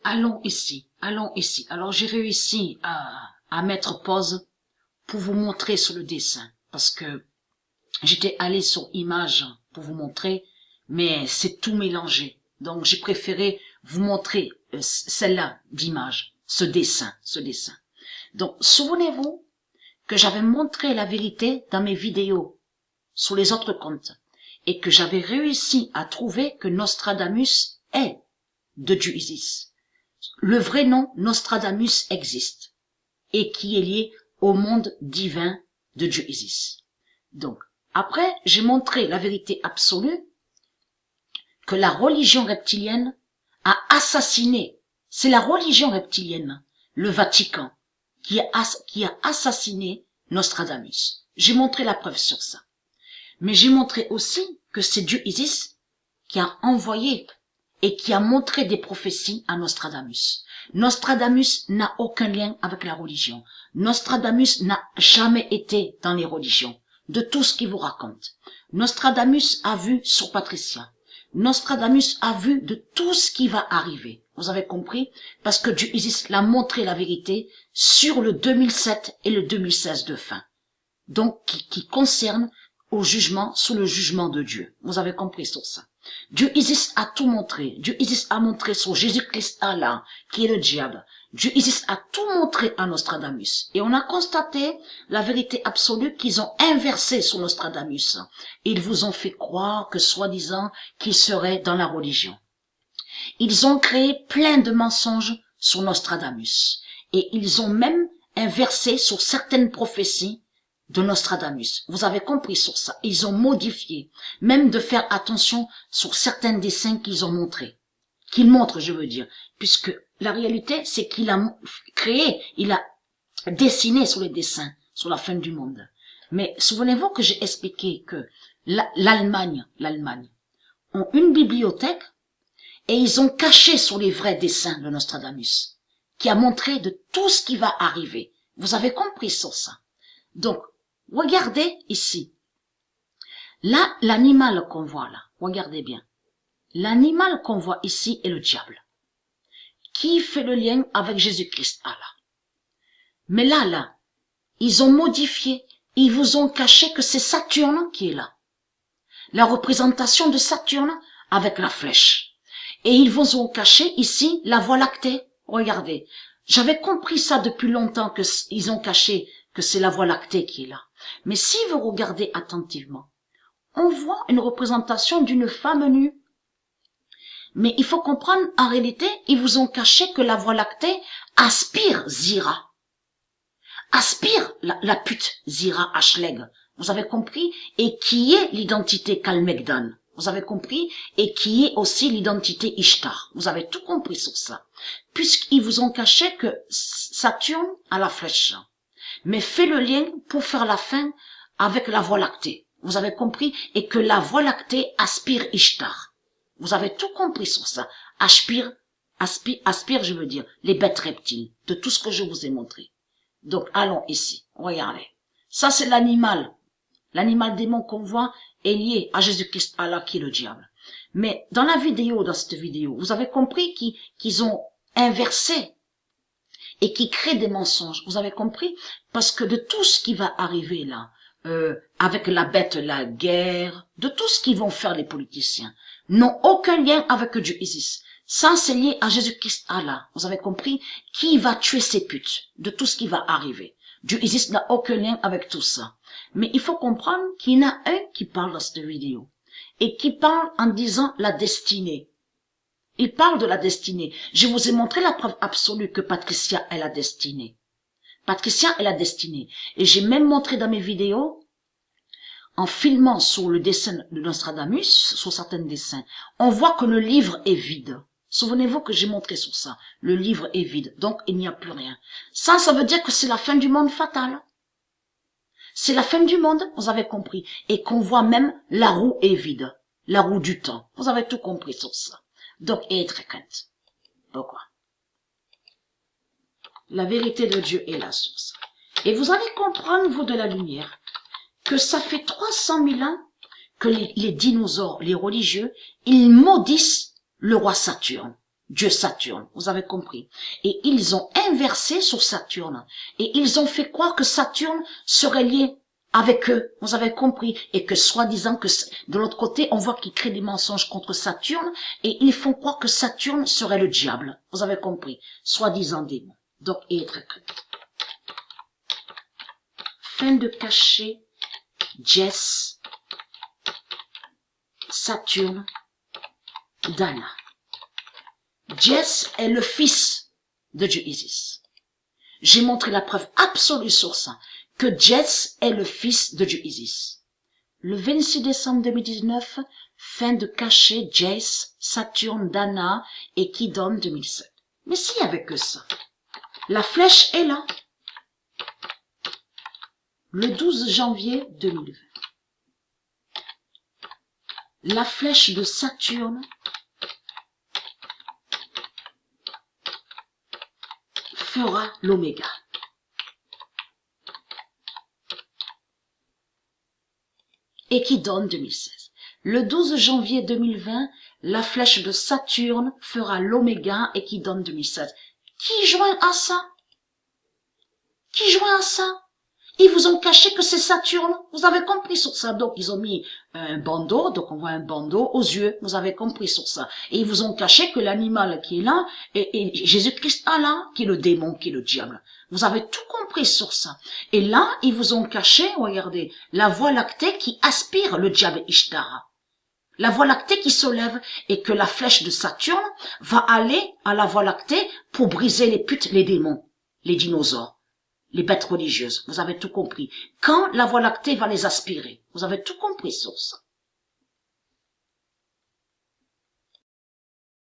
allons ici, allons ici. Alors j'ai réussi à mettre pause pour vous montrer sur le dessin, parce que j'étais allé sur images pour vous montrer, mais c'est tout mélangé. Donc j'ai préféré vous montrer celle-là d'image, ce dessin. Donc souvenez-vous que j'avais montré la vérité dans mes vidéos sur les autres comptes et que j'avais réussi à trouver que Nostradamus est de Dieu Isis. Le vrai nom Nostradamus existe et qui est lié au monde divin de Dieu Isis. Donc, après, j'ai montré la vérité absolue que la religion reptilienne a assassiné, c'est la religion reptilienne, le Vatican, qui a assassiné Nostradamus. J'ai montré la preuve sur ça. Mais j'ai montré aussi que c'est Dieu Isis qui a envoyé et qui a montré des prophéties à Nostradamus. Nostradamus n'a aucun lien avec la religion. Nostradamus n'a jamais été dans les religions, de tout ce qu'il vous raconte. Nostradamus a vu sur Patricia. Nostradamus a vu de tout ce qui va arriver. Vous avez compris? Parce que Dieu Isis l'a montré la vérité sur le 2007 et le 2016 de fin. Donc, qui concerne au jugement, sous le jugement de Dieu. Vous avez compris sur ça. Dieu Isis a tout montré. Dieu Isis a montré sur Jésus-Christ Allah, qui est le diable. Dieu Isis a tout montré à Nostradamus. Et on a constaté la vérité absolue qu'ils ont inversée sur Nostradamus. Ils vous ont fait croire que soi-disant qu'il serait dans la religion. Ils ont créé plein de mensonges sur Nostradamus. Et ils ont même inversé sur certaines prophéties de Nostradamus. Vous avez compris sur ça. Ils ont modifié. Même de faire attention sur certains dessins qu'ils ont montrés. Qu'ils montrent, je veux dire. Puisque la réalité, c'est qu'il a créé, il a dessiné sur les dessins, sur la fin du monde. Mais souvenez-vous que j'ai expliqué que l'Allemagne, ont une bibliothèque et ils ont caché sur les vrais dessins de Nostradamus, qui a montré de tout ce qui va arriver. Vous avez compris sur ça. Donc, regardez ici. Là, l'animal qu'on voit là, regardez bien. L'animal qu'on voit ici est le diable, qui fait le lien avec Jésus-Christ Allah. Mais là, ils ont modifié, ils vous ont caché que c'est Saturne qui est là. La représentation de Saturne avec la flèche. Et ils vous ont caché ici la Voie lactée. Regardez, j'avais compris ça depuis longtemps que ils ont caché que c'est la Voie lactée qui est là. Mais si vous regardez attentivement, on voit une représentation d'une femme nue. Mais il faut comprendre, en réalité, ils vous ont caché que la Voie lactée aspire Zira. Aspire la pute Zira Ashleg. Vous avez compris? Et qui est l'identité Kalmegdan. Vous avez compris? Et qui est aussi l'identité Ishtar. Vous avez tout compris sur ça. Puisqu'ils vous ont caché que Saturne a la flèche. Mais fait le lien pour faire la fin avec la Voie lactée. Vous avez compris? Et que la Voie lactée aspire Ishtar. Vous avez tout compris sur ça. Aspire, je veux dire, les bêtes reptiles, de tout ce que je vous ai montré. Donc, allons ici. Regardez. Ça, c'est l'animal. L'animal démon qu'on voit est lié à Jésus-Christ Allah, qui est le diable. Mais dans cette vidéo, vous avez compris qu'ils ont inversé et qui créent des mensonges. Vous avez compris? Parce que de tout ce qui va arriver là, avec la bête, la guerre, de tout ce qu'ils vont faire les politiciens, n'ont aucun lien avec Dieu Isis. Ça, c'est lié à Jésus-Christ Allah. Vous avez compris? Qui va tuer ces putes? De tout ce qui va arriver. Dieu Isis n'a aucun lien avec tout ça. Mais il faut comprendre qu'il y en a un qui parle dans cette vidéo. Et qui parle en disant la destinée. Il parle de la destinée. Je vous ai montré la preuve absolue que Patricia est la destinée. Patricia est la destinée. Et j'ai même montré dans mes vidéos, en filmant sur le dessin de Nostradamus, sur certains dessins, on voit que le livre est vide. Souvenez-vous que j'ai montré sur ça. Le livre est vide, donc il n'y a plus rien. Ça veut dire que c'est la fin du monde fatal. C'est la fin du monde, vous avez compris. Et qu'on voit même la roue est vide. La roue du temps. Vous avez tout compris sur ça. Donc, et très crainte. Pourquoi? La vérité de Dieu est là sur ça. Et vous allez comprendre, vous de la lumière, que ça fait 300 000 ans que les dinosaures, les religieux, ils maudissent le roi Saturne. Dieu Saturne, vous avez compris. Et ils ont inversé sur Saturne. Et ils ont fait croire que Saturne serait lié avec eux, vous avez compris. Et que soi-disant que de l'autre côté, on voit qu'ils créent des mensonges contre Saturne et ils font croire que Saturne serait le diable. Vous avez compris. Soi-disant démon. Donc, être que. Fin de cacher Jess, Saturne, Dana. Jess est le fils de Dieu Isis. J'ai montré la preuve absolue sur ça, que Jess est le fils de Dieu Isis. Le 26 décembre 2019, fin de cacher Jess, Saturne, Dana et Kidon 2007. Mais s'il n'y avait que ça, la flèche est là. Le 12 janvier 2020. La flèche de Saturne fera l'oméga. Et qui donne 2016. Le 12 janvier 2020, la flèche de Saturne fera l'oméga et qui donne 2016. Qui joint à ça? Qui joint à ça? Ils vous ont caché que c'est Saturne. Vous avez compris sur ça. Donc, ils ont mis un bandeau. Donc, on voit un bandeau aux yeux. Vous avez compris sur ça. Et ils vous ont caché que l'animal qui est là est Jésus-Christ Allah, qui est le démon, qui est le diable. Vous avez tout compris sur ça. Et là, ils vous ont caché, regardez, la voie lactée qui aspire le diable Ishtara. La voie lactée qui se lève et que la flèche de Saturne va aller à la voie lactée pour briser les putes, les démons, les dinosaures. Les bêtes religieuses, vous avez tout compris. Quand la voie lactée va les aspirer, vous avez tout compris sur ça.